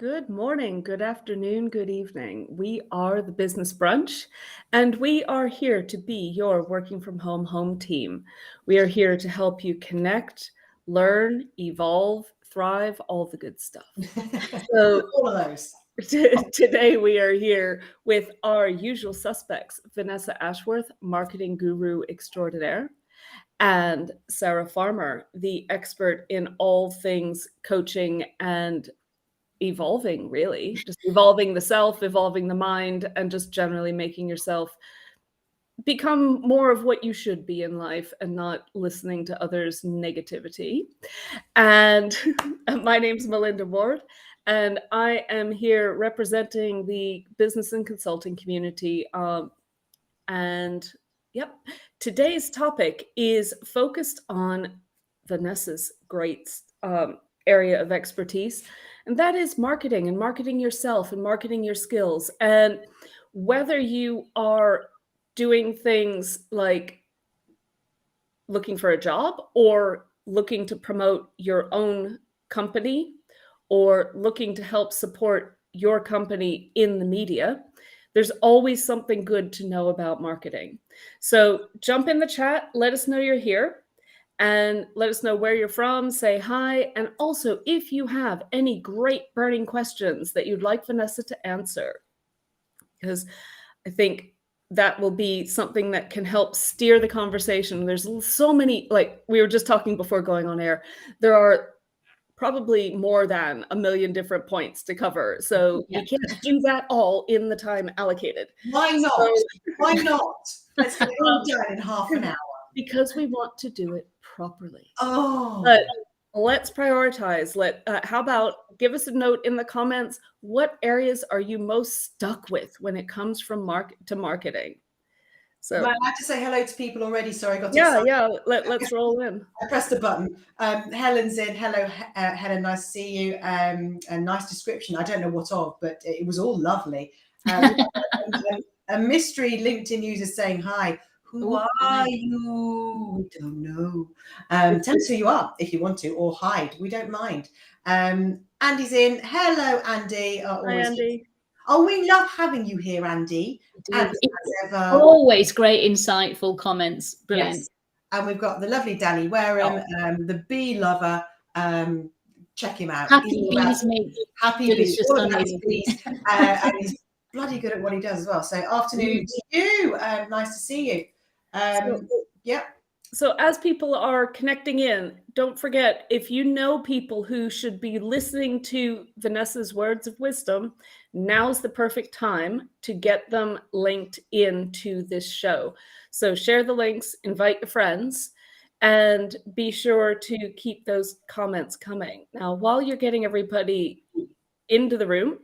Good morning, good afternoon, good evening. We are the Business Brunch, and we are here to be your working from home team. We are here to help you connect, learn, evolve, thrive, all the good stuff. So All of those. today we are here with our usual suspects, Vanessa Ashworth, marketing guru extraordinaire, and Sarah Farmer, the expert in all things coaching and evolving, really just evolving the self, evolving the mind, and just generally making yourself become more of what you should be in life and not listening to others' negativity. And my name's Melinda Ward, and I am here representing the business and consulting community. And yep, today's topic is focused on Vanessa's great area of expertise, and that is marketing and marketing yourself and marketing your skills. And whether you are doing things like looking for a job or looking to promote your own company or looking to help support your company in the media, there's always something good to know about marketing. So jump in the chat, let us know you're here, and let us know where you're from, say hi. And also, if you have any great burning questions that you'd like Vanessa to answer, because I think that will be something that can help steer the conversation. There's so many, like we were just talking before going on air, there are probably more than a million different points to cover. So we can't do that all in the time allocated. Why not? Why not? Let's get it all done in half an hour. Because we want to do it properly. Oh. But let's prioritize. How about give us a note in the comments. What areas are you most stuck with when it comes from marketing? So Am I allowed to say hello to people already? Sorry, I got excited. Yeah, let's roll in. I pressed the button. Helen's in. Hello, Helen. Nice to see you. A nice description. I don't know what of, but it was all lovely. A mystery LinkedIn user saying hi. Who are you? We don't know. Tell us who you are if you want to, or hide. We don't mind. Andy's in. Hello, Andy. Hi, Andy. Oh, we love having you here, Andy. As ever. Always great, insightful comments. Brilliant. Yes. And we've got the lovely Danny Wareham, the bee lover. Check him out. Happy bees make happy bees. All about his bees. And he's bloody good at what he does as well. So afternoon to you. Nice to see you. So as people are connecting in, don't forget, if you know people who should be listening to Vanessa's words of wisdom, now's the perfect time to get them linked into this show. So share the links, invite your friends, and be sure to keep those comments coming. Now, while you're getting everybody into the room,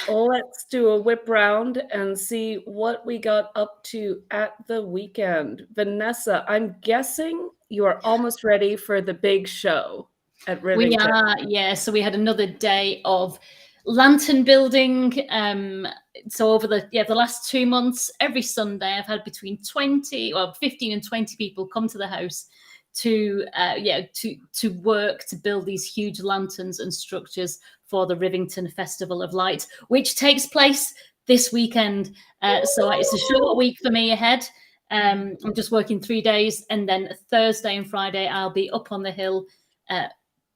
let's do a whip round and see what we got up to at the weekend. Vanessa, I'm guessing you are almost ready for the big show at Rivington. We are, yeah. So we had another day of lantern building. So over the last 2 months, every Sunday I've had between 15 and 20 people come to the house to work to build these huge lanterns and structures for the Rivington Festival of Light, which takes place this weekend. So it's a short week for me ahead. I'm just working 3 days, and then Thursday and Friday I'll be up on the hill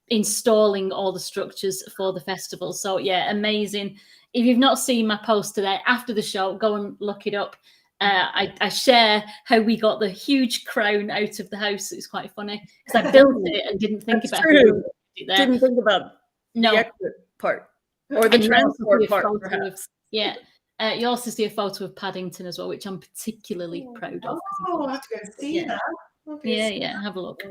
installing all the structures for the festival. So yeah, amazing. If you've not seen my post today after the show, go and look it up. I share how we got the huge crown out of the house. It's quite funny because I built it and didn't think about it. Didn't think about the exit part or the transport part, perhaps. Yeah. You also see a photo of Paddington as well, which I'm particularly proud of. Oh, I have to go see that. Yeah, have a look.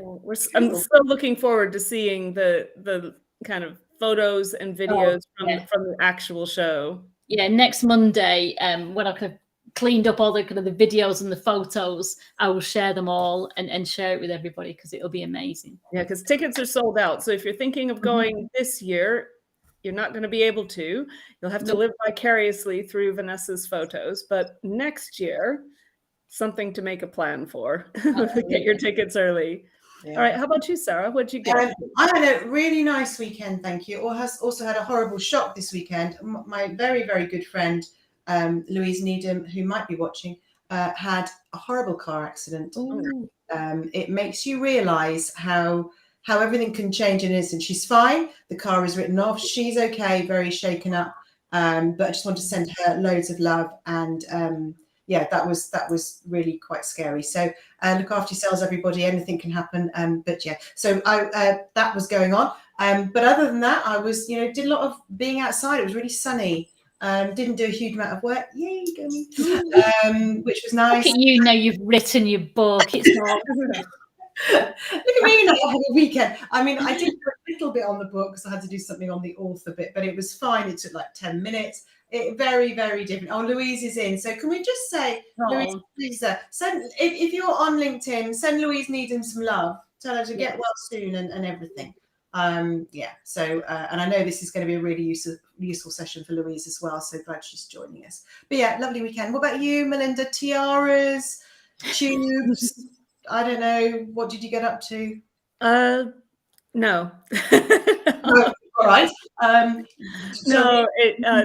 I'm still looking forward to seeing the kind of photos and videos from the actual show. Yeah, next Monday, when I kind of cleaned up all the kind of the videos and the photos, I will share them all and share it with everybody because it'll be amazing. Yeah, because tickets are sold out. So if you're thinking of going this year, you're not going to be able to. You'll have to live vicariously through Vanessa's photos. But next year, something to make a plan for. Get your tickets early. Yeah. All right. How about you, Sarah? What'd you get? I had a really nice weekend, thank you. Or has also had a horrible shock this weekend. My very, very good friend, Louise Needham, who might be watching, had a horrible car accident. Ooh. It makes you realise how everything can change in an instant. She's fine. The car is written off. She's okay, very shaken up. But I just want to send her loads of love. And yeah, that was really quite scary. So look after yourselves, everybody. Anything can happen. But yeah, so that was going on. But other than that, I was, did a lot of being outside. It was really sunny. Didn't do a huge amount of work. Yay, go me. Which was nice. Look at you now, you've written your book. It's all Look at me now having a weekend. I mean, I did a little bit on the book because I had to do something on the author bit, but it was fine. It took like 10 minutes. Very, very different. Oh, Louise is in. So can we just say, Louise, please, send, if you're on LinkedIn, send Louise Needham some love. Tell her to get well soon and everything. Yeah. So, and I know this is going to be a really useful session for Louise as well. So glad she's joining us. But yeah, lovely weekend. What about you, Melinda? Tiaras, tubes? I don't know. What did you get up to? No. Oh, all right. No,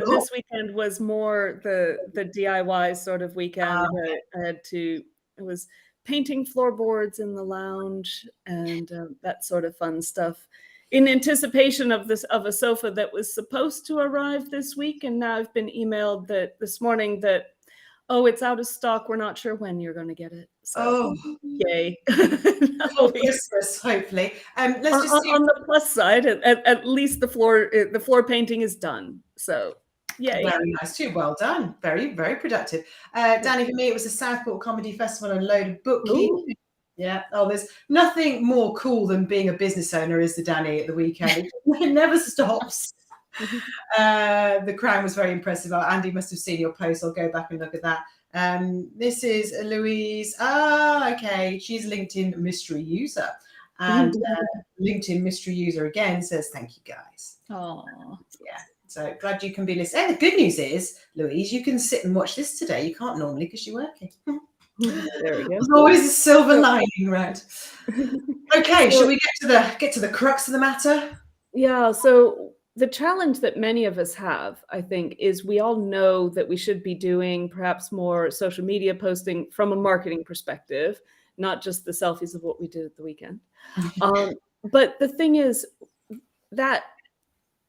this weekend was more the DIY sort of weekend. It was painting floorboards in the lounge and that sort of fun stuff in anticipation of a sofa that was supposed to arrive this week. And now I've been emailed that this morning that, oh, it's out of stock. We're not sure when you're going to get it. So, yay. For Christmas, hopefully. Let's just see. On the plus side, at least the floor painting is done. So, yay. Very nice too. Well done. Very, very productive. Danny, for me, it was a Southport Comedy Festival and a load of bookkeeping. Yeah. Oh, there's nothing more cool than being a business owner, is the Danny, at the weekend. It never stops. The Crown was very impressive. Andy must have seen your post. I'll go back and look at that. This is Louise. Okay. She's a LinkedIn mystery user. And LinkedIn mystery user again says, thank you, guys. Oh, yeah. So glad you can be listening. And the good news is, Louise, you can sit and watch this today. You can't normally because you're working. There we go. There's always a silver lining, right? Okay, shall we get to the crux of the matter? Yeah. So the challenge that many of us have, I think, is we all know that we should be doing perhaps more social media posting from a marketing perspective, not just the selfies of what we did at the weekend. But the thing is that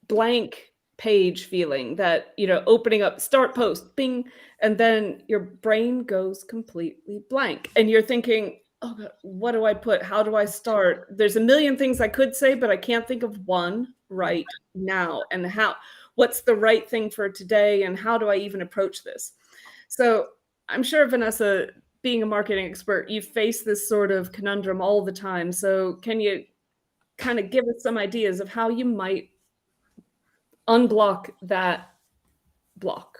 blank page feeling, that, opening up, start post, bing, and then your brain goes completely blank and you're thinking, oh God, what do I put? How do I start? There's a million things I could say, but I can't think of one right now. And what's the right thing for today? And how do I even approach this? So I'm sure, Vanessa, being a marketing expert, you face this sort of conundrum all the time. So can you kind of give us some ideas of how you might unblock that block?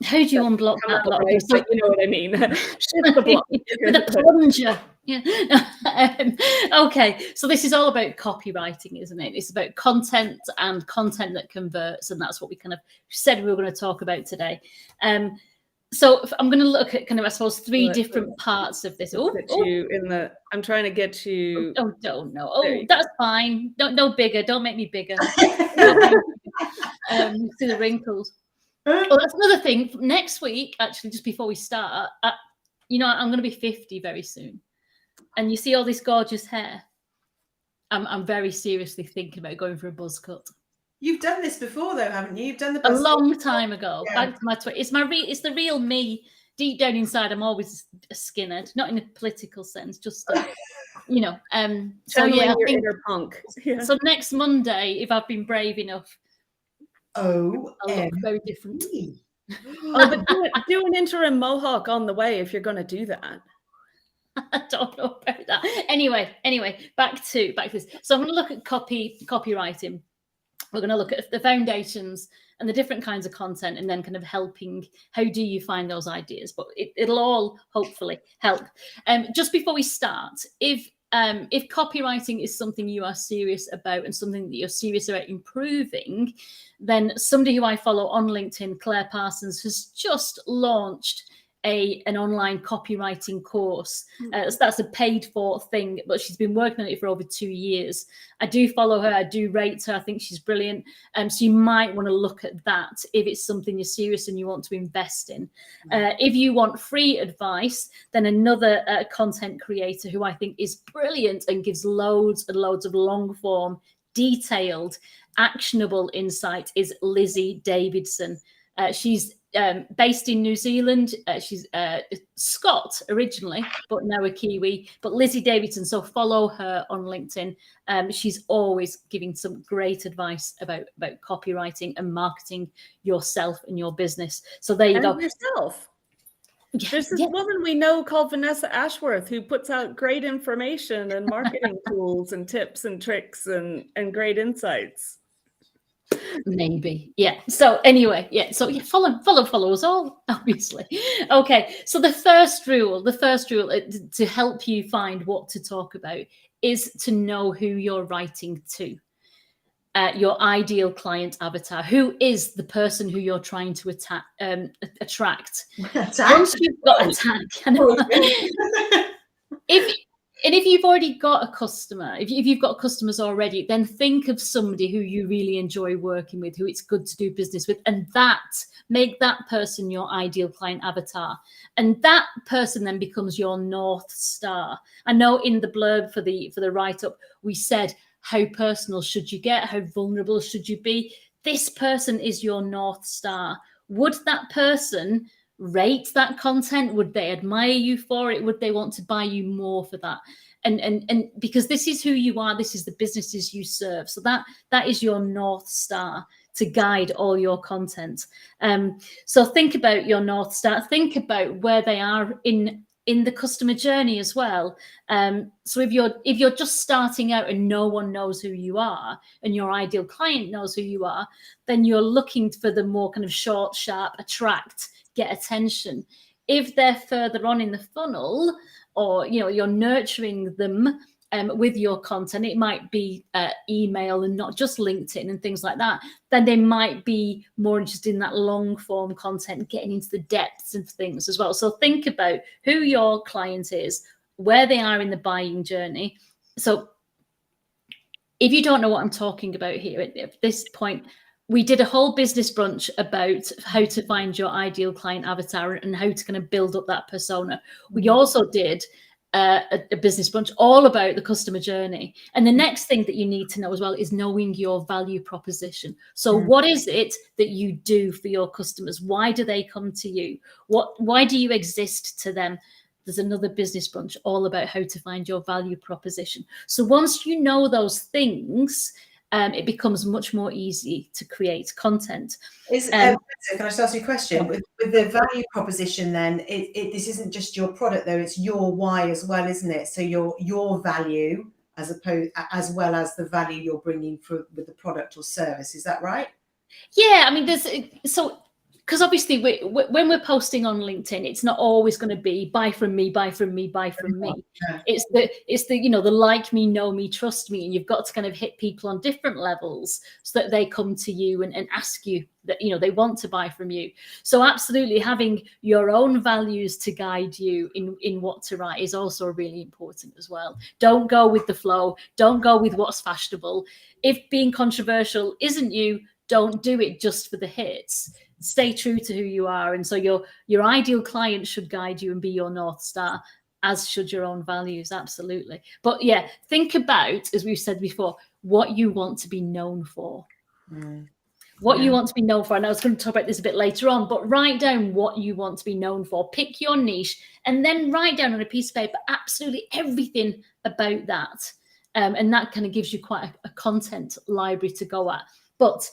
How do you unblock that block? Right, so, you know what I mean? Shift the block. With a plunger. Yeah. Okay. So this is all about copywriting, isn't it? It's about content and content that converts. And that's what we kind of said we were going to talk about today. So I'm going to look at kind of, I suppose, three different parts of this. I'm trying to get you. Oh, don't know. Oh, that's fine. No bigger. Don't make me bigger. See the wrinkles. Oh, that's another thing. Next week, actually, just before we start, I'm going to be 50 very soon. And you see all this gorgeous hair. I'm very seriously thinking about going for a buzz cut. You've done this before, though, haven't you? You've done the a long time ago. Yeah. Back to my it's the real me. Deep down inside, I'm always a skinhead, not in a political sense, just so yeah, I think inner punk. Yeah. So next Monday, if I've been brave enough, I'll look very different. But do an interim mohawk on the way if you're going to do that. I don't know about that. Anyway, back to this. So I'm going to look at copywriting. We're going to look at the foundations and the different kinds of content, and then kind of helping, how do you find those ideas? But it'll all hopefully help. Just before we start, if copywriting is something you are serious about and something that you're serious about improving, then somebody who I follow on LinkedIn, Claire Parsons, has just launched an online copywriting course. So that's a paid for thing, but she's been working on it for over 2 years. I do follow her. I do rate her. I think she's brilliant. So you might want to look at that if it's something you're serious and you want to invest in. If you want free advice, then another content creator who I think is brilliant and gives loads and loads of long form, detailed, actionable insight is Lizzie Davidson. She's based in New Zealand. She's Scot originally, but now a Kiwi. But Lizzie Davidson, so follow her on LinkedIn. She's always giving some great advice about copywriting and marketing yourself and your business. So there you go. Yourself. There's this woman we know called Vanessa Ashworth who puts out great information and marketing tools and tips and tricks and great insights. Maybe, yeah. So anyway, yeah. So follow us all, obviously. Okay. So the first rule to help you find what to talk about is to know who you're writing to. Your ideal client avatar. Who is the person who you're trying to attract? Once you've got if you've already got a customer, if you've got customers already, then think of somebody who you really enjoy working with, who it's good to do business with, and make that person your ideal client avatar. And that person then becomes your North Star. I know in the blurb for the write-up, we said, how personal should you get? How vulnerable should you be? This person is your North Star. Would that person rate that content? Would they admire you for it? Would they want to buy you more for that? And because this is who you are, this is the businesses you serve. So that is your North Star to guide all your content. So think about your North Star. Think about where they are in the customer journey as well. So if you're just starting out and no one knows who you are and your ideal client knows who you are, then you're looking for the more kind of short, sharp, attract, get attention. If they're further on in the funnel, or you're nurturing them with your content, it might be email and not just LinkedIn and things like that, then they might be more interested in that long form content, getting into the depths of things as well. So think about who your client is, where they are in the buying journey. So if you don't know what I'm talking about here at this point, we did a whole business brunch about how to find your ideal client avatar and how to kind of build up that persona. We also did a business brunch all about the customer journey. And the next thing that you need to know as well is knowing your value proposition. So what is it that you do for your customers? Why do they come to you? Why do you exist to them? There's another business brunch all about how to find your value proposition. So once you know those things, it becomes much more easy to create content. Can I just ask you a question? With the value proposition, then this isn't just your product, though; it's your why as well, isn't it? So your value, as well as the value you're bringing with the product or service. Is that right? Yeah, I mean, because obviously when we're posting on LinkedIn, it's not always going to be buy from me, buy from me, buy from me. Yeah. It's the the like me, know me, trust me, and you've got to kind of hit people on different levels so that they come to you and ask you that they want to buy from you. So absolutely having your own values to guide you in what to write is also really important as well. Don't go with the flow. Don't go with what's fashionable. If being controversial isn't you, don't do it just for the hits. Stay true to who you are. And so your ideal client should guide you and be your North Star, as should your own values. Absolutely. But yeah, think about, as we've said before, what you want to be known for. What you want to be known for. And I was going to talk about this a bit later on, but write down what you want to be known for. Pick your niche and then write down on a piece of paper absolutely everything about that. And that kind of gives you quite a content library to go at. But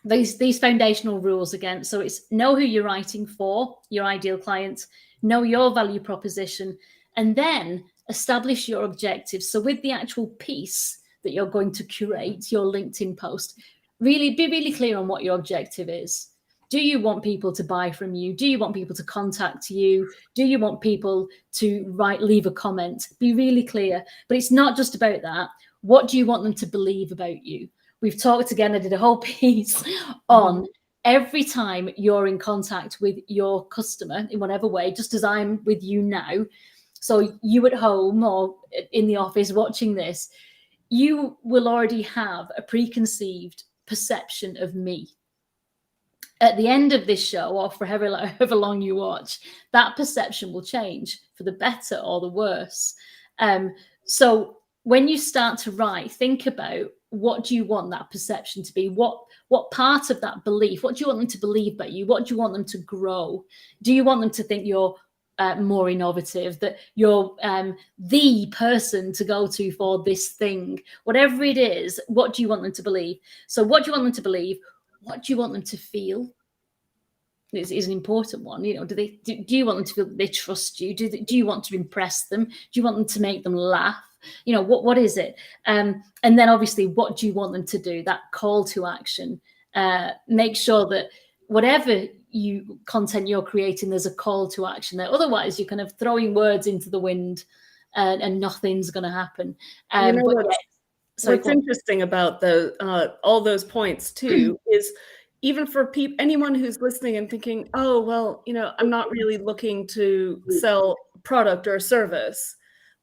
these foundational rules again. So it's know who you're writing for, your ideal client, know your value proposition, and then establish your objectives. So with the actual piece that you're going to curate, your LinkedIn post, really be really clear on what your objective is. Do you want people to buy from you? Do you want people to contact you? Do you want people to leave a comment? Be really clear. But it's not just about that. What do you want them to believe about you? We've talked again, I did a whole piece on every time you're in contact with your customer in whatever way, just as I'm with you now, so you at home or in the office watching this, you will already have a preconceived perception of me. At the end of this show, or for however long you watch, that perception will change for the better or the worse. So when you start to write, think about, what do you want that perception to be? What part of that belief, what do you want them to believe about you? What do you want them to grow? Do you want them to think you're more innovative, that you're the person to go to for this thing? Whatever it is, what do you want them to believe? So what do you want them to believe? What do you want them to feel? Is an important one. You know, do you want them to feel that they trust you? Do you want to impress them? Do you want them to make them laugh? You know, what is it? And then obviously, what do you want them to do? That call to action. Make sure that whatever content you're creating, there's a call to action there. Otherwise, you're kind of throwing words into the wind, and nothing's going to happen. What's interesting about all those points too is, even for anyone who's listening and thinking, oh, well, you know, I'm not really looking to sell product or service,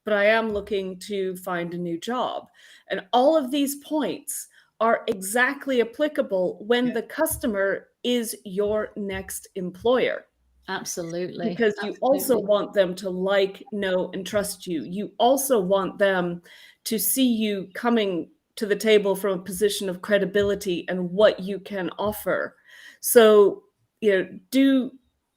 but I am looking to find a new job. And all of these points are exactly applicable when the customer is your next employer. Absolutely. Because you also want them to like, know, and trust you. You also want them to see you coming to the table from a position of credibility and what you can offer. So, you know, do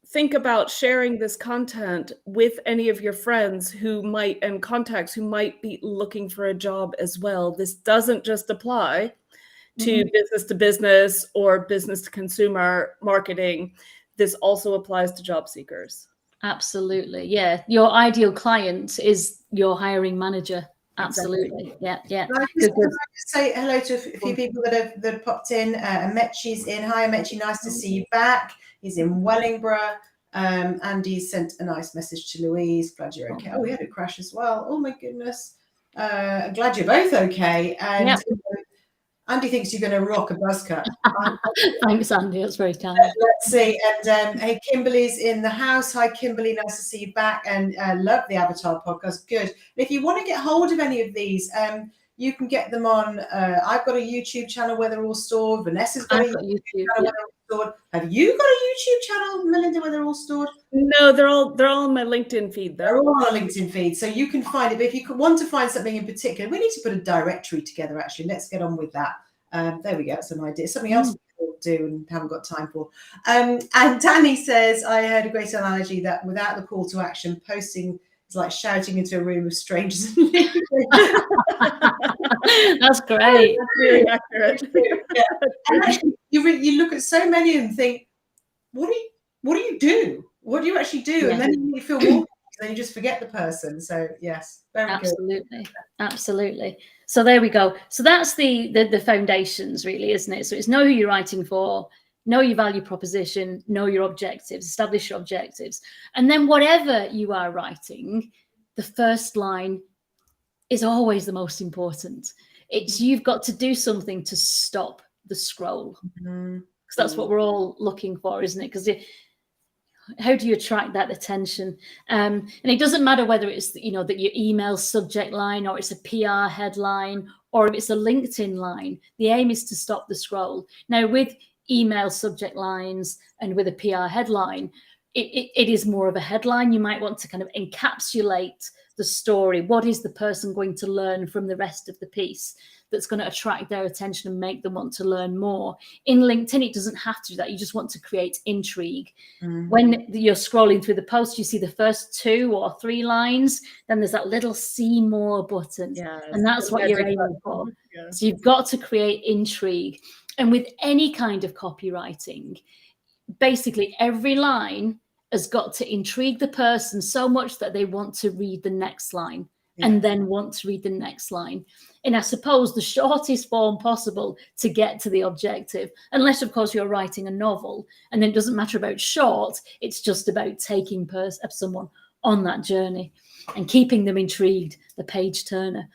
think about sharing this content with any of your friends and contacts who might be looking for a job as well. This doesn't just apply to business to business or business to consumer marketing. This also applies to job seekers. Absolutely. Yeah. Your ideal client is your hiring manager. Absolutely. Exactly. Yeah. Can I just say hello to a few people that have popped in. Amechi's in. Hi, Amechi. Nice to see you back. He's in Wellingborough. Andy sent a nice message to Louise. Glad you're okay. Oh, we had a crash as well. Oh my goodness. Glad you're both okay. And Andy thinks you're going to rock a buzz cut. Thanks, Andy. That's very kind. Let's see. And hey, Kimberly's in the house. Hi, Kimberly. Nice to see you back. And love the Avatar podcast. Good. And if you want to get hold of any of these, you can get them on. I've got a YouTube channel where they're all stored. Vanessa's got a YouTube channel where they're all stored. Have you got a YouTube channel, Melinda, where they're all stored? No, they're all on my LinkedIn feed. They're all on a LinkedIn feed, so you can find it. But if you want to find something in particular, we need to put a directory together. Actually, let's get on with that. There we go. That's an idea. Something else we do and haven't got time for. And Danny says, I heard a great analogy that without the call to action, posting is like shouting into a room of strangers. That's great. That's really accurate. Yeah. And actually, you look at so many of them and think, what do you do? What do you actually do? And then you feel more, then you just forget the person. So yes, very good. Absolutely. So there we go. So that's the foundations, really, isn't it? So it's know who you're writing for, know your value proposition, know your objectives, establish your objectives. And then whatever you are writing, the first line is always the most important. It's you've got to do something to stop the scroll. Because that's what we're all looking for, isn't it? Because how do you attract that attention? And it doesn't matter whether it's, that your email subject line, or it's a PR headline, or if it's a LinkedIn line. The aim is to stop the scroll. Now, with email subject lines and with a PR headline, it is more of a headline. You might want to kind of encapsulate the story. What is the person going to learn from the rest of the piece that's going to attract their attention and make them want to learn more? In LinkedIn, it doesn't have to do that. You just want to create intrigue. When you're scrolling through the post, you see the first 2 or 3 lines, then there's that little see more button. And that's what you're aiming for. So you've got to create intrigue. And with any kind of copywriting, basically every line has got to intrigue the person so much that they want to read the next line and then want to read the next line. And I suppose the shortest form possible to get to the objective, unless, of course, you're writing a novel, and then it doesn't matter about short, it's just about taking someone on that journey and keeping them intrigued, the page turner.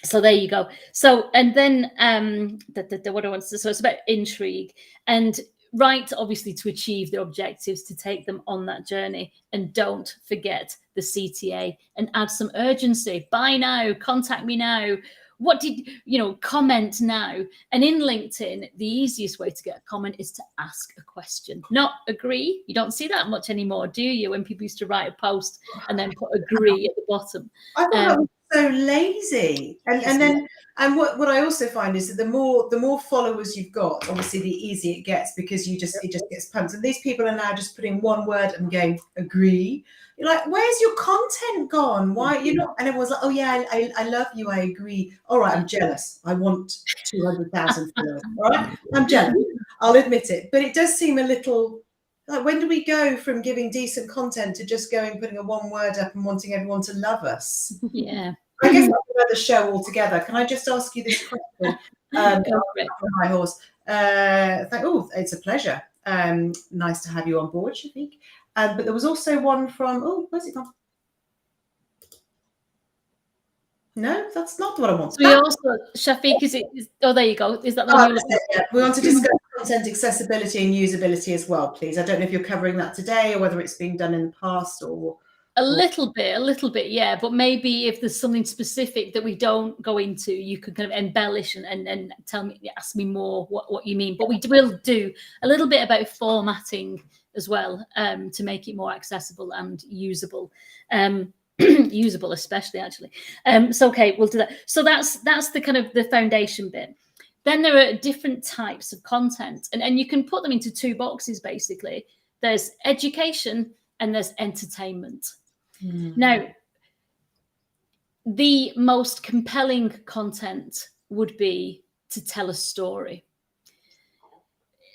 So there you go. So, and then what I want to, so it's about intrigue and right, obviously, to achieve their objectives, to take them on that journey, and don't forget the CTA and add some urgency. Buy now, contact me now. What did comment now? And in LinkedIn, the easiest way to get a comment is to ask a question, not agree. You don't see that much anymore, do you? When people used to write a post and then put agree at the bottom. I thought that was so lazy. And what I also find is that the more followers you've got, obviously the easier it gets, because it just gets pumped. And these people are now just putting one word and going agree. You're like, where's your content gone? Why you're not? And everyone's like, oh yeah, I love you, I agree. All right, I'm jealous. I want 200,000 followers. All right, I'm jealous. I'll admit it. But it does seem a little. Like, when do we go from giving decent content to just going, putting a one word up and wanting everyone to love us? Yeah. I guess that's another show altogether. Can I just ask you this question? My horse. It's a pleasure. Nice to have you on board, Shafiq. But there was also one from, where's it gone? No, that's not what I want. So we also, Shafiq, there you go. Is that the one you want? Yeah. We want to discuss content accessibility and usability as well, please. I don't know if you're covering that today or whether it's been done in the past or... A little bit, yeah. But maybe if there's something specific that we don't go into, you could kind of embellish and ask me more what you mean. But we will do a little bit about formatting as well, to make it more accessible and usable. Usable, especially, actually. So okay, we'll do that. So that's the kind of the foundation bit. Then there are different types of content, and you can put them into two boxes, basically. There's education and there's entertainment. Now, the most compelling content would be to tell a story,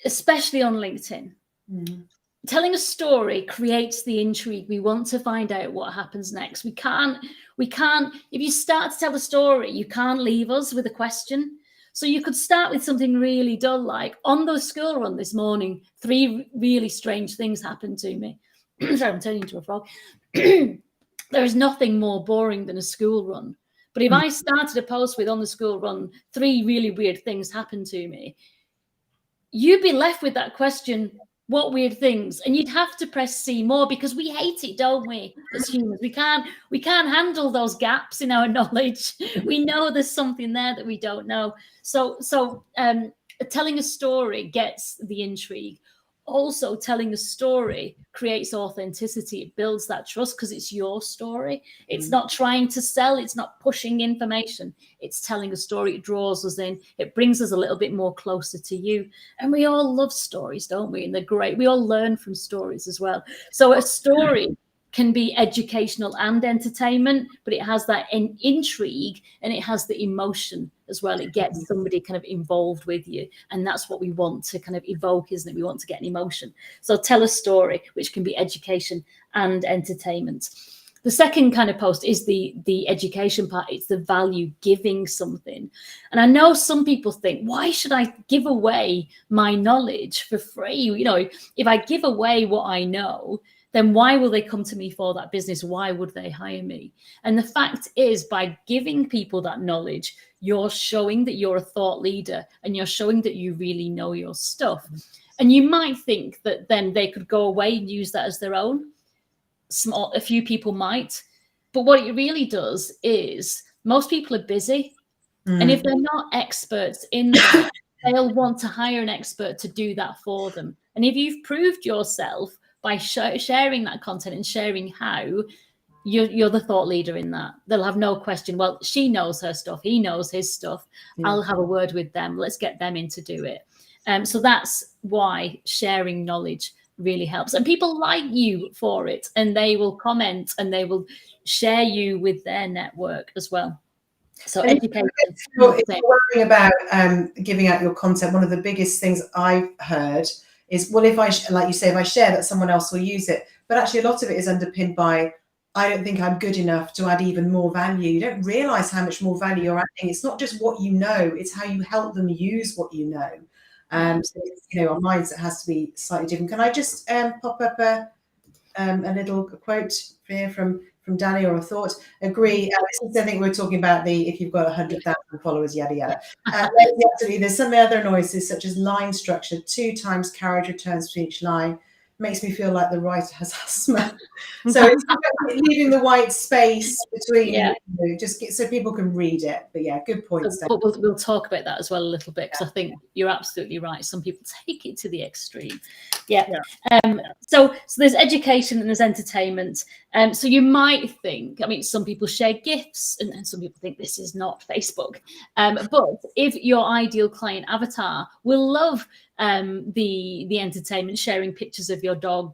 especially on LinkedIn. Telling a story creates the intrigue. We want to find out what happens next. We can't, if you start to tell a story, you can't leave us with a question. So you could start with something really dull, like, on the school run this morning, 3 really strange things happened to me. Sorry, I'm turning into a frog. There is nothing more boring than a school run. But if I started a post with, on the school run, 3 really weird things happened to me, you'd be left with that question, what weird things? And you'd have to press see more, because we hate it, don't we, as humans? We can't handle those gaps in our knowledge. We know there's something there that we don't know. So telling a story gets the intrigue. Also, telling a story creates authenticity. It builds that trust because it's your story. It's not trying to sell. It's not pushing information. It's telling a story. It draws us in. It brings us a little bit more closer to you. And we all love stories, don't we? And they're great. We all learn from stories as well. So a story can be educational and entertainment, but it has that intrigue and it has the emotion as well. It gets somebody kind of involved with you. And that's what we want to kind of evoke, isn't it? We want to get an emotion. So tell a story, which can be education and entertainment. The second kind of post is the education part. It's the value, giving something. And I know some people think, why should I give away my knowledge for free? You know, if I give away what I know, then why will they come to me for that business? Why would they hire me? And the fact is, by giving people that knowledge, you're showing that you're a thought leader and you're showing that you really know your stuff. And you might think that then they could go away and use that as their own. A few people might. But what it really does is, most people are busy. And if they're not experts in that, they'll want to hire an expert to do that for them. And if you've proved yourself by sharing that content and sharing how, you're the thought leader in that. They'll have no question. Well, she knows her stuff. He knows his stuff. I'll have a word with them. Let's get them in to do it. So that's why sharing knowledge really helps. And people like you for it. And they will comment and they will share you with their network as well. So education. If you're worrying about giving out your content, one of the biggest things I've heard is, well, if I, like you say, if I share that, someone else will use it. But actually, a lot of it is underpinned by, I don't think I'm good enough to add even more value. You don't realize how much more value you're adding. It's not just what you know, it's how you help them use what you know. So, you know, our mindset has to be slightly different. Can I just pop up a little quote here from from Danny or a thought? Agree. I think we're talking about if you've got 100,000 followers, yada yada. Absolutely. There's some other noises such as line structure, 2 times carriage returns for each line. Makes me feel like the writer has asthma. So it's leaving the white space between, just so people can read it. But yeah, good points. But we'll talk about that as well a little bit, because I think you're absolutely right. Some people take it to the extreme. So there's education and there's entertainment. So you might think, I mean, some people share gifts, and some people think this is not Facebook. But if your ideal client avatar will love the entertainment, sharing pictures of your dog,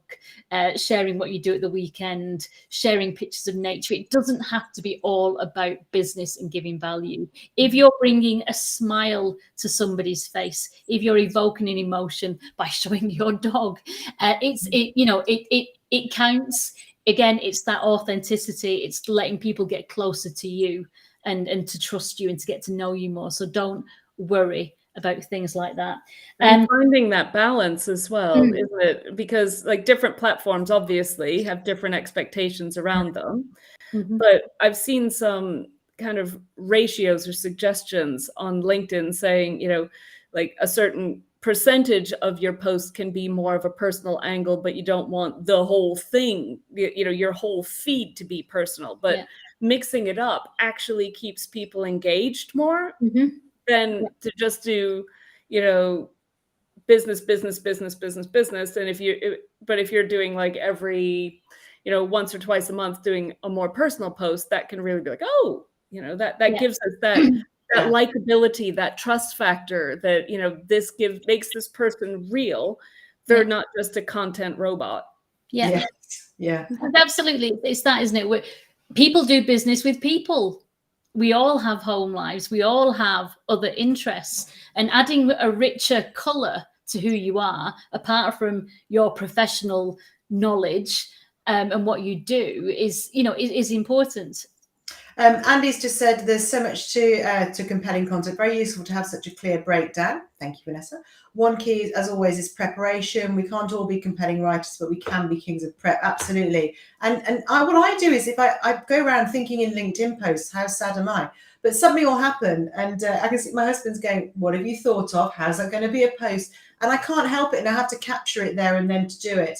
sharing what you do at the weekend, sharing pictures of nature. It doesn't have to be all about business and giving value. If you're bringing a smile to somebody's face, if you're evoking an emotion by showing your dog, it counts. Again, it's that authenticity. It's letting people get closer to you and to trust you and to get to know you more. So don't worry about things like that. And finding that balance as well, isn't it? Because like different platforms obviously have different expectations around them. But I've seen some kind of ratios or suggestions on LinkedIn saying, like a certain percentage of your post can be more of a personal angle, but you don't want the whole thing, your whole feed to be personal. But mixing it up actually keeps people engaged more than to just do, business. And if you're doing like every, once or twice a month doing a more personal post, that can really be like, oh, that gives us that likability, that trust factor that, this makes this person real. They're not just a content robot. Yeah. Absolutely. It's that, isn't it? People do business with people. We all have home lives. We all have other interests, and adding a richer color to who you are, apart from your professional knowledge and what you do, is important. Andy's just said there's so much to compelling content. Very useful to have such a clear breakdown. Thank you, Vanessa. One key, as always, is preparation. We can't all be compelling writers, but we can be kings of prep. Absolutely. And what I do is, if I go around thinking in LinkedIn posts, how sad am I? But something will happen, and I can see my husband's going, "What have you thought of? How's that going to be a post?" And I can't help it, and I have to capture it there and then to do it.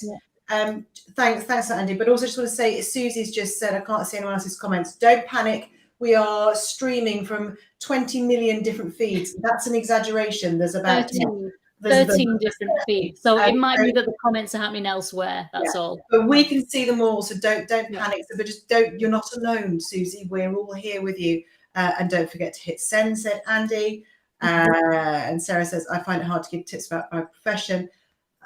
Thanks, Andy. But also just want to say, Susie's just said, I can't see anyone else's comments. Don't panic. We are streaming from 20 million different feeds. That's an exaggeration. There's about 13 different feeds. So it might be that the comments are happening elsewhere. That's all. But we can see them all. So don't panic. But just don't. You're not alone, Susie. We're all here with you. And don't forget to hit send, said Andy. And Sarah says, I find it hard to give tips about my profession,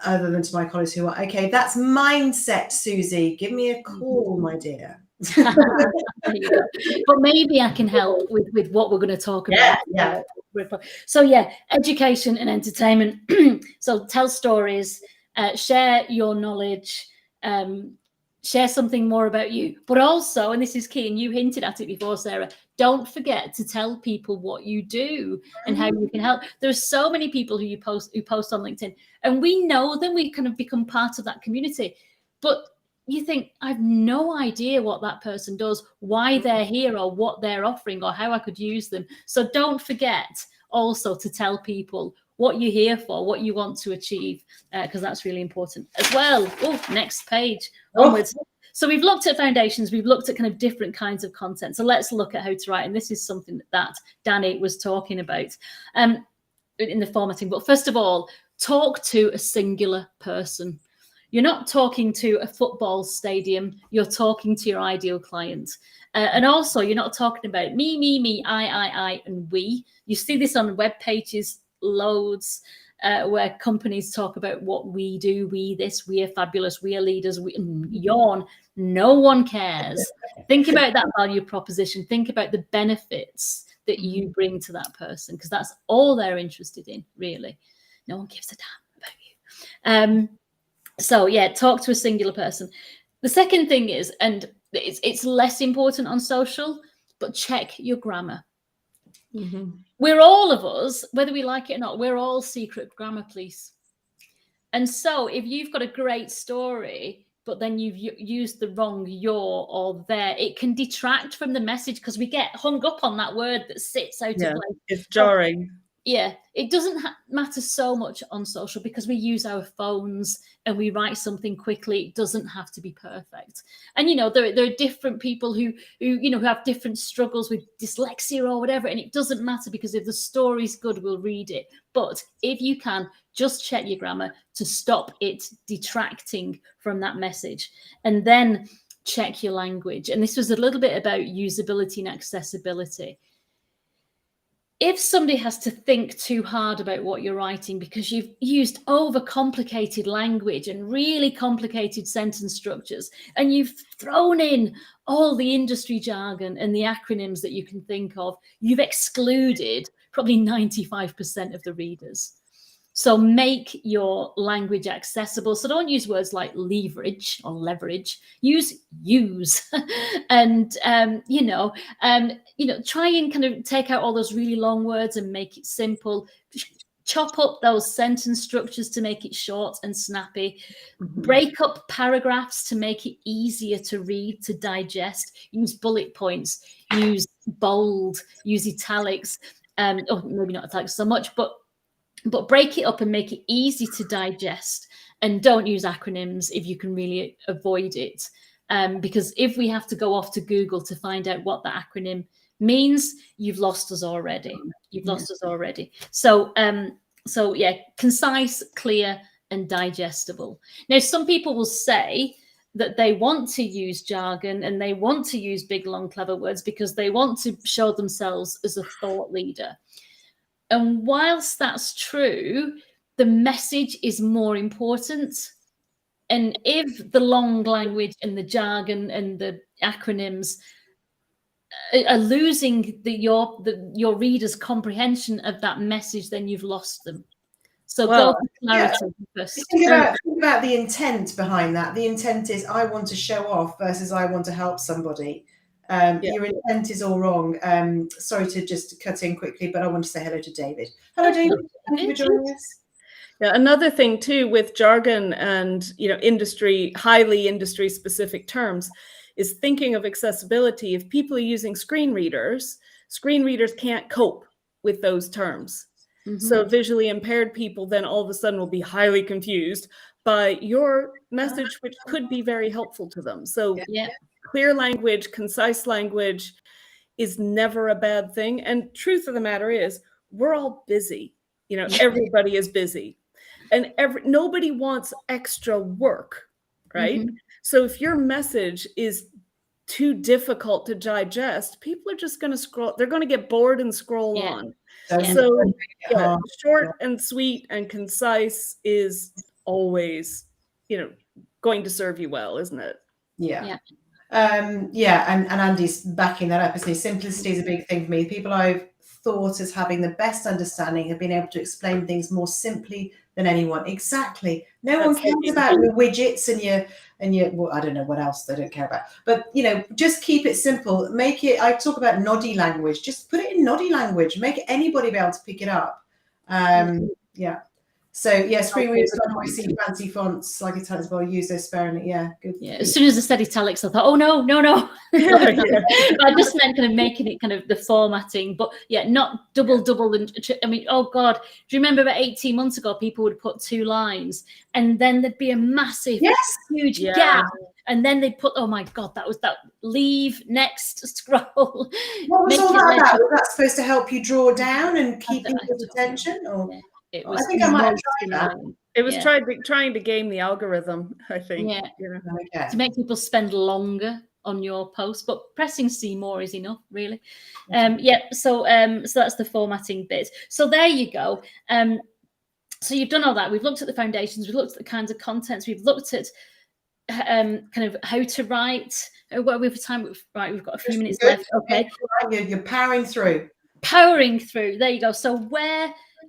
other than to my colleagues who are okay. That's mindset, Susie. Give me a call, my dear. But maybe I can help with what we're going to talk about. So education and entertainment. So tell stories, share your knowledge, share something more about you. But also, and this is key, and you hinted at it before, Sarah, don't forget to tell people what you do and how you can help. There's so many people who post on LinkedIn, and we know them. We kind of become part of that community. But you think, I have no idea what that person does, why they're here, or what they're offering, or how I could use them. So don't forget also to tell people what you're here for, what you want to achieve, because that's really important as well. Oh, next page, onwards. So we've looked at foundations, we've looked at kind of different kinds of content. So let's look at how to write. And this is something that Danny was talking about in the formatting. But first of all, talk to a singular person. You're not talking to a football stadium. You're talking to your ideal client. And also, you're not talking about me, I, and we. You see this on web pages loads, where companies talk about what we do, we this, we are fabulous, we are leaders, we yawn. No one cares. Think about that value proposition. Think about the benefits that you bring to that person, because that's all they're interested in, really. No one gives a damn about you. So talk to a singular person. The second thing is, and it's less important on social, but check your grammar. We're all of us, whether we like it or not, we're all secret grammar police. And so if you've got a great story, but then you've used the wrong your or their, it can detract from the message because we get hung up on that word that sits out of like, it's jarring. yeah, it doesn't matter so much on social because we use our phones and we write something quickly. It doesn't have to be perfect. And, you know, there are different people who have different struggles with dyslexia or whatever. And it doesn't matter because if the story's good, we'll read it. But if you can, just check your grammar to stop it detracting from that message. And then check your language. And this was a little bit about usability and accessibility. If somebody has to think too hard about what you're writing because you've used overcomplicated language and really complicated sentence structures, and you've thrown in all the industry jargon and the acronyms that you can think of, you've excluded probably 95% of the readers. So make your language accessible. So don't use words like leverage or leverage. Use and try and kind of take out all those really long words and make it simple. Chop up those sentence structures to make it short and snappy. Break up paragraphs to make it easier to read, to digest. Use bullet points. Use bold. Use italics. Or maybe not italics so much, but break it up and make it easy to digest, and don't use acronyms if you can really avoid it. Because if we have to go off to Google to find out what the acronym means, you've lost us already. So yeah, concise, clear, and digestible. Now, some people will say that they want to use jargon and they want to use big, long, clever words because they want to show themselves as a thought leader. And whilst that's true, the message is more important. And if the long language and the jargon and the acronyms are losing your reader's comprehension of that message, then you've lost them. So go for clarity first. Think about the intent behind that. The intent is I want to show off versus I want to help somebody. Your intent is all wrong. Sorry to just cut in quickly, but I want to say hello to David. Hello, David. Thank you for joining us. Yeah, another thing too with jargon and highly industry specific terms is thinking of accessibility. If people are using screen readers can't cope with those terms. So visually impaired people then all of a sudden will be highly confused by your message, which could be very helpful to them. So clear language, concise language is never a bad thing. And truth of the matter is, we're all busy. Everybody is busy. And nobody wants extra work, right? So if your message is too difficult to digest, people are just going to scroll. They're going to get bored and scroll on. So short and sweet and concise is always, going to serve you well, isn't it? Yeah. And Andy's backing that up, isn't he? Simplicity is a big thing for me. People I've thought as having the best understanding have been able to explain things more simply than anyone. Exactly. No one cares about your widgets and your well, I don't know what else they don't care about. But just keep it simple. Make it. I talk about noddy language. Just put it in noddy language. Make anybody be able to pick it up. So screen readers don't always see fancy fonts like italics, but I'll use those sparingly. Yeah, good. Yeah. As soon as I said italics, I thought, oh no. I just meant kind of making it kind of the formatting, but not double. And I mean, oh God, do you remember about 18 months ago, people would put 2 lines and then there'd be a massive, huge gap. And then they put, oh my God, that was that. Leave, next, scroll. What was all that about? Was that supposed to help you draw down and keep people's attention? Or it was, I think I might have tried that. It was trying to game the algorithm, I think. To make people spend longer on your post, but pressing see more is enough, really. So that's the formatting bit. So there you go. So you've done all that. We've looked at the foundations. We've looked at the kinds of contents. We've looked at kind of how to write. What we have time? Right, we've got a few minutes left. Okay, you're powering through. There you go. So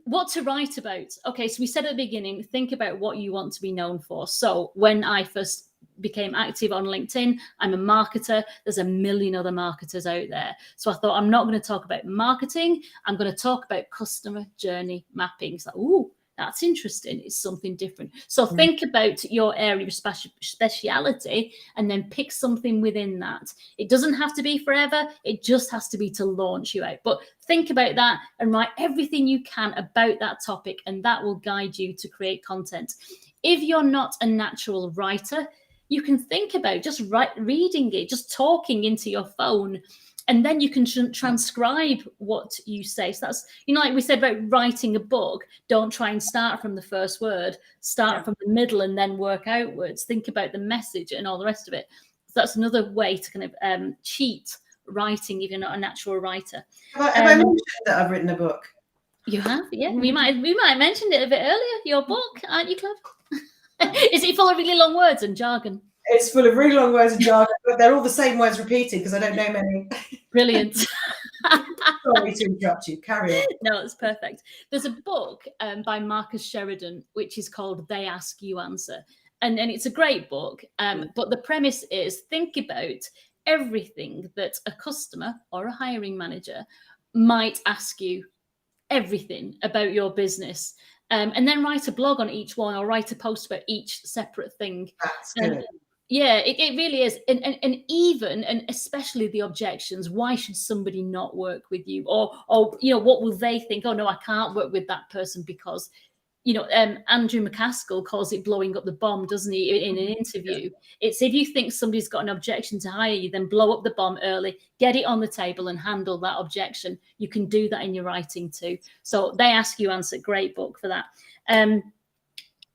what to write about? Okay, so we said at the beginning, think about what you want to be known for. So when I first became active on LinkedIn, I'm a marketer. There's a million other marketers out there. So I thought, I'm not going to talk about marketing. I'm going to talk about customer journey mapping. So, That's interesting. It's something different. So think about your area of speciality and then pick something within that. It doesn't have to be forever. It just has to be to launch you out. But think about that and write everything you can about that topic, and that will guide you to create content. If you're not a natural writer, you can think about just reading it, just talking into your phone. And then you can transcribe what you say. So that's, like we said about writing a book, don't try and start from the first word, start from the middle and then work outwards. Think about the message and all the rest of it. So that's another way to kind of cheat writing if you're not a natural writer. Have I mentioned that I've written a book? You have, yeah. We might have mentioned it a bit earlier, your book, aren't you, Clive? Is it full of really long words and jargon? It's full of really long words and jargon, but they're all the same words repeated because I don't know many. Brilliant. Sorry to interrupt you. Carry on. No, it's perfect. There's a book by Marcus Sheridan, which is called They Ask You Answer. And it's a great book. But the premise is, think about everything that a customer or a hiring manager might ask you, everything about your business. And then write a blog on each one or write a post about each separate thing. That's good. Yeah, it really is. And even, and especially the objections, why should somebody not work with you? Or what will they think? Oh, no, I can't work with that person because, Andrew McCaskill calls it blowing up the bomb, doesn't he, in an interview? It's if you think somebody's got an objection to hire you, then blow up the bomb early, get it on the table and handle that objection. You can do that in your writing too. So They Ask You Answer, great book for that.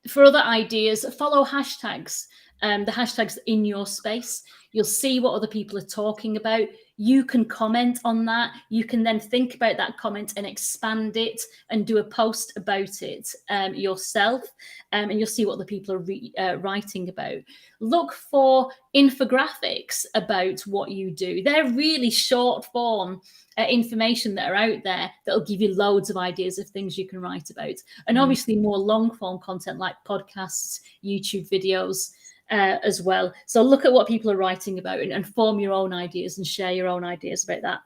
For other ideas, follow hashtags. The hashtags in your space. You'll see what other people are talking about. You can comment on that. You can then think about that comment and expand it and do a post about it yourself. And you'll see what the people are writing about. Look for infographics about what you do. They're really short form information that are out there that'll give you loads of ideas of things you can write about. And obviously more long form content like podcasts, YouTube videos, as well. So look at what people are writing about and form your own ideas and share your own ideas about that.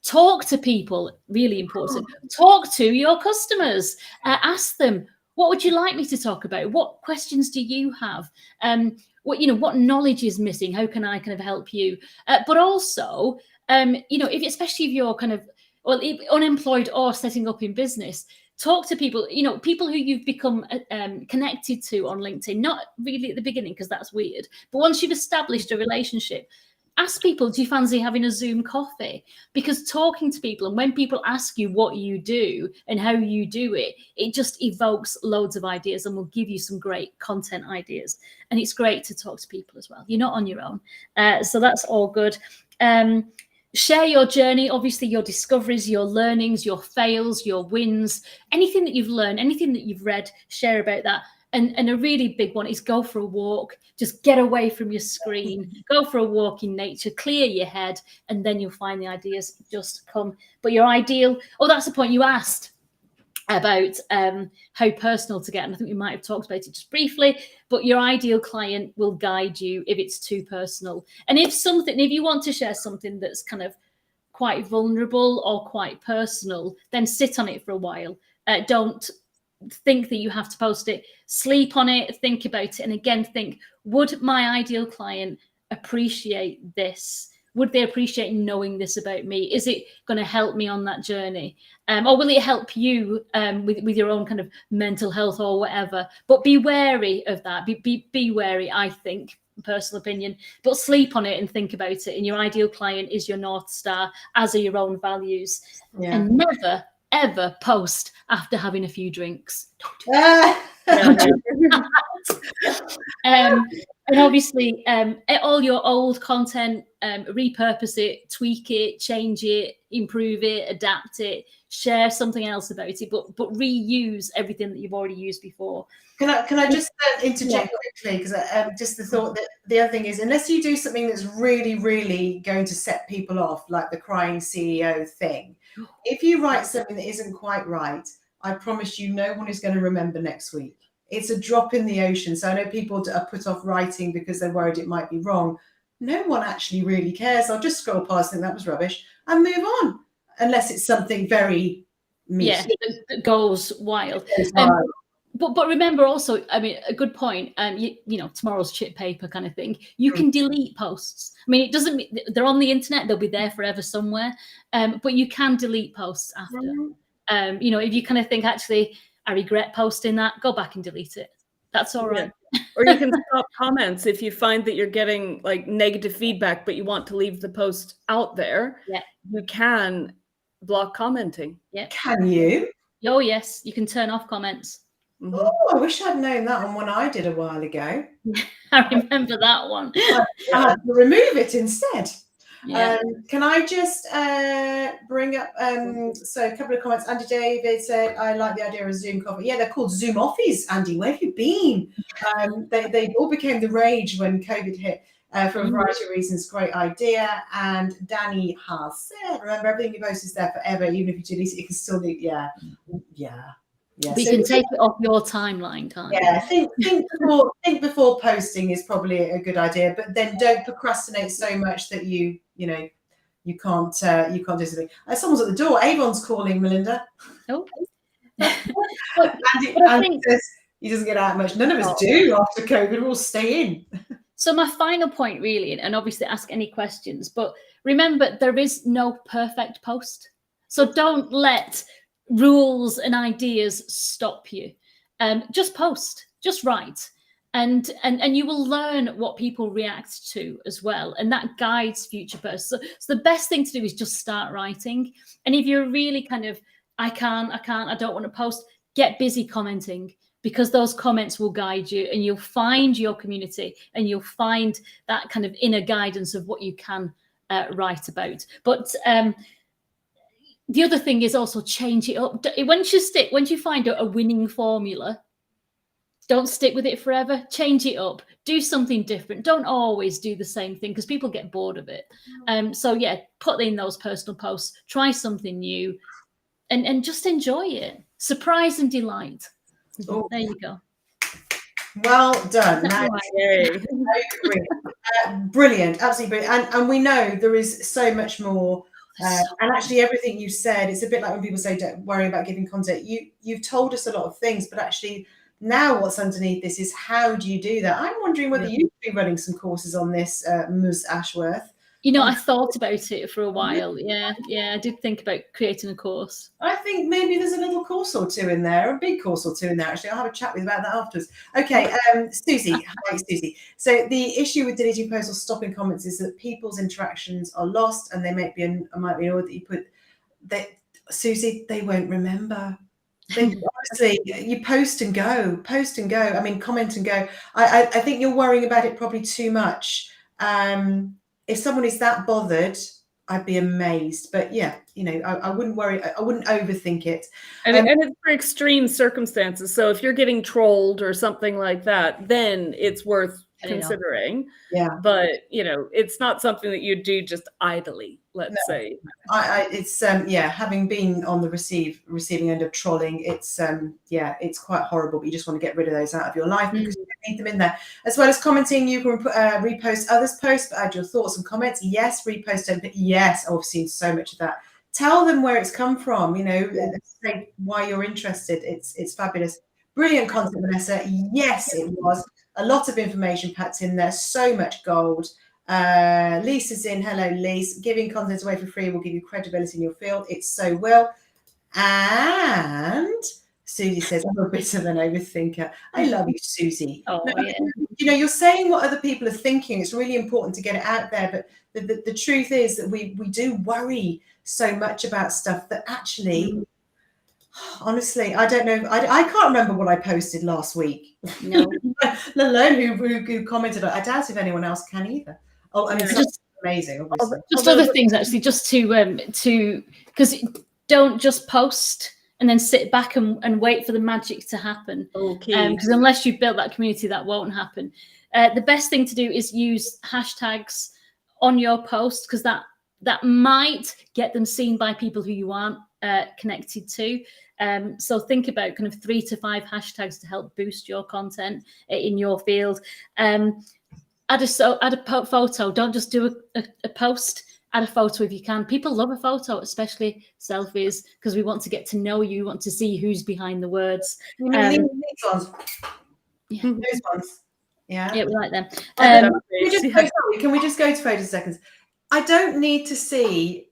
Talk to people, really important. Talk to your customers. Ask them, what would you like me to talk about? What questions do you have? What knowledge is missing? How can I kind of help you? But also, especially if you're kind of unemployed or setting up in business, talk to people, people who you've become connected to on LinkedIn, not really at the beginning because that's weird. But once you've established a relationship, ask people, do you fancy having a Zoom coffee? Because talking to people and when people ask you what you do and how you do it, it just evokes loads of ideas and will give you some great content ideas. And it's great to talk to people as well. You're not on your own. So that's all good. Share your journey, obviously your discoveries, your learnings, your fails, your wins, anything that you've learned, anything that you've read, share about that. And a really big one is go for a walk. Just get away from your screen, go for a walk in nature, clear your head, and then you'll find the ideas just come. But your ideal, that's the point you asked about how personal to get. And I think we might have talked about it just briefly, but your ideal client will guide you if it's too personal. And if you want to share something that's kind of quite vulnerable or quite personal, then sit on it for a while. Don't think that you have to post it. Sleep on it, think about it. And again, think, would my ideal client appreciate this? Would they appreciate knowing this about me? Is it going to help me on that journey? Or will it help you with your own kind of mental health or whatever? But be wary of that. Be wary, I think, personal opinion. But sleep on it and think about it. And your ideal client is your North Star, as are your own values. Yeah. And never, ever post after having a few drinks. Don't do that. And obviously, all your old content, repurpose it, tweak it, change it, improve it, adapt it, share something else about it, but reuse everything that you've already used before. Can I just interject quickly, because just the thought that the other thing is, unless you do something that's really, really going to set people off, like the crying CEO thing, if you write something that isn't quite right, I promise you no one is going to remember next week. It's a drop in the ocean. So I know people are put off writing because they're worried it might be wrong. No one actually really cares. I'll just scroll past and think that was rubbish and move on, unless it's something very meaty. Yeah, that goes wild. But remember also, I mean, a good point. You know, tomorrow's chip paper kind of thing. You can delete posts. I mean, it doesn't mean they're on the internet; they'll be there forever somewhere. But you can delete posts after. You know, if you kind of think, actually, I regret posting that, go back and delete it. That's all right. Or you can stop comments if you find that you're getting like negative feedback, but you want to leave the post out there. Yeah. You can block commenting. Yeah. Can you? Oh yes, you can turn off comments. Oh, I wish I'd known that on one I did a while ago. I remember that one. I had to remove it instead. Yeah. Can I just bring up so a couple of comments. Andy David said, I like the idea of a Zoom coffee. Yeah, they're called Zoom offies. Andy, where have you been? They all became the rage when COVID hit for a variety of reasons. Great idea. And Danny has said, remember, everything you post is there forever. Even if you delete it, you can still do. Yeah. But you can take it off your timeline, can't you? Yeah, think before posting is probably a good idea, but then don't procrastinate so much that you can't do something. Someone's at the door. Avon's calling, Melinda. Oh. Andy says he doesn't get out much. None of us do after COVID. We'll stay in. So my final point, really, and obviously ask any questions, but remember, there is no perfect post. So don't let rules and ideas stop you. Just post, just write, and you will learn what people react to as well, and that guides future posts. So the best thing to do is just start writing. And if you're really kind of, I don't want to post, get busy commenting, because those comments will guide you, and you'll find your community, and you'll find that kind of inner guidance of what you can write about. But the other thing is also change it up. Once you find a winning formula, don't stick with it forever. Change it up. Do something different. Don't always do the same thing, because people get bored of it. So yeah, put in those personal posts. Try something new, and just enjoy it. Surprise and delight. Oh. There you go. Well done. Brilliant, absolutely brilliant. And we know there is so much more. And actually, everything you said, it's a bit like when people say, don't worry about giving content. You've told us a lot of things, but actually now what's underneath this is, how do you do that? I'm wondering whether you'd be running some courses on this, Ms. Ashworth. You know, I thought about it for a while. Yeah, I did think about creating a course. I think maybe there's a little course or two in there, a big course or two in there. Actually, I'll have a chat with you about that afterwards. Okay, Susie. Hi, Susie. So the issue with deleting posts or stopping comments is that people's interactions are lost, and they might be in order that you put. Susie, they won't remember. Honestly, you post and go. I mean, comment and go. I think you're worrying about it probably too much. If someone is that bothered, I'd be amazed. But yeah, I wouldn't worry. I wouldn't overthink it. And it's for extreme circumstances. So if you're getting trolled or something like that, then it's worth considering. Yeah. But it's not something that you do just idly, let's say. It's having been on the receiving end of trolling, it's quite horrible, but you just want to get rid of those out of your life, because you don't need them in there. As well as commenting, you can repost others' posts, but add your thoughts and comments. Yes, repost them. Yes, I've seen so much of that. Tell them where it's come from, say why you're interested. It's fabulous. Brilliant content, Vanessa. Yes, it was. A lot of information packed in there, so much gold. Lisa's in. Hello, Lisa. Giving content away for free will give you credibility in your field. It so will. And Susie says, I'm a bit of an overthinker. I love you, Susie. Oh, yeah. You're saying what other people are thinking. It's really important to get it out there. But the truth is that we do worry so much about stuff that actually, honestly, I don't know. I can't remember what I posted last week. No. Let alone who commented. I doubt if anyone else can either. Oh, I mean, it's amazing, obviously. Just other things, actually, just to because don't just post and then sit back and wait for the magic to happen. Okay. Because unless you've built that community, that won't happen. The best thing to do is use hashtags on your post, because that might get them seen by people who you aren't connected to. So think about kind of 3 to 5 hashtags to help boost your content in your field. Add a photo. Don't just do a post. add a photo if you can. People love a photo, especially selfies, because we want to get to know you, want to see who's behind the words. You mean these ones? Yeah. Those ones. Yeah. Yeah, we like them. Can we just go to photo seconds? I don't need to see.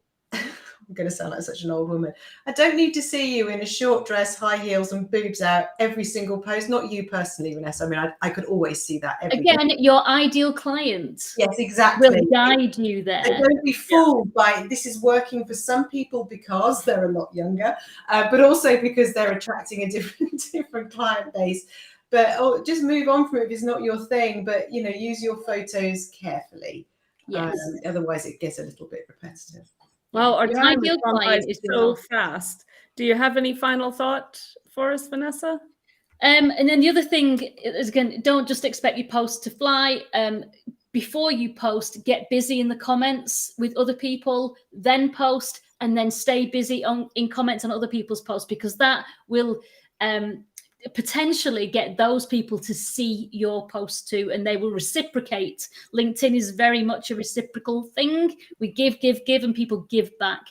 I'm going to sound like such an old woman. I don't need to see you in a short dress, high heels, and boobs out every single post. Not you personally, Vanessa. I mean, I could always see that. Again, your ideal client. Yes, exactly. Will guide you there. So don't be fooled by this is working for some people because they're a lot younger, but also because they're attracting a different client base. But just move on from it if it's not your thing. But use your photos carefully. Yes. Otherwise, it gets a little bit repetitive. Well, our time ideal has gone by client is so fast. Do you have any final thought for us, Vanessa? And then the other thing is, again, don't just expect your post to fly. Before you post, get busy in the comments with other people, then post, and then stay busy in comments on other people's posts, because that will potentially get those people to see your post too, and they will reciprocate. LinkedIn is very much a reciprocal thing. We give, and people give back.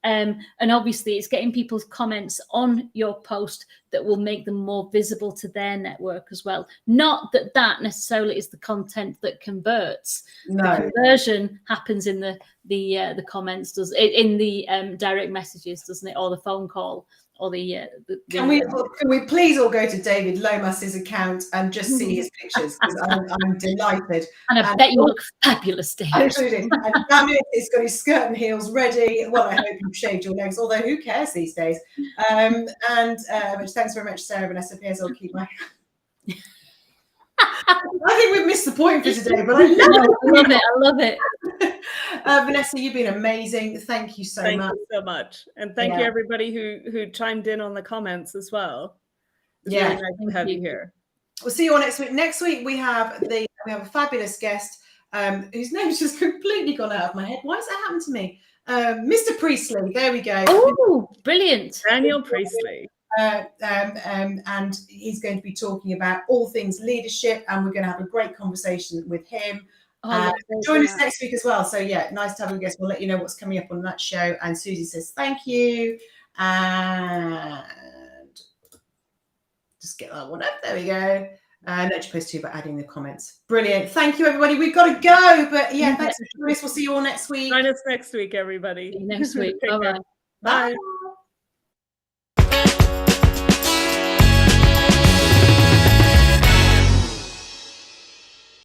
And obviously it's getting people's comments on your post that will make them more visible to their network as well. Not that necessarily is the content that converts. No. The conversion happens in the comments, in the direct messages, doesn't it, or the phone call, or Can we please all go to David Lomas's account and just see his pictures, because I'm delighted. And I bet you look fabulous, David. Including, and damn it, he's got his skirt and heels ready. Well, I hope you've shaved your legs, although who cares these days? Which thanks very much, Sarah. Vanessa Piers, I'll keep my. I think we've missed the point for today, but I love it. Vanessa, you've been amazing. Thank you so much. Thank you so much, and thank you everybody who chimed in on the comments as well. It's really nice to have you here. We'll see you all next week. Next week we have a fabulous guest whose name's just completely gone out of my head. Why has that happened to me? Mr. Priestley. There we go. Oh, brilliant. Daniel Priestley. And he's going to be talking about all things leadership, and we're going to have a great conversation with him. Join us next week as well. So nice to have a guest. We'll let you know what's coming up on that show. And Susie says thank you, and just get that one up. There we go. Not supposed to, but adding the comments. Brilliant. Thank you, everybody. We've got to go, but thanks for joining us. We'll see you all next week. Join us next week, everybody. See you next week. Bye-bye. Bye.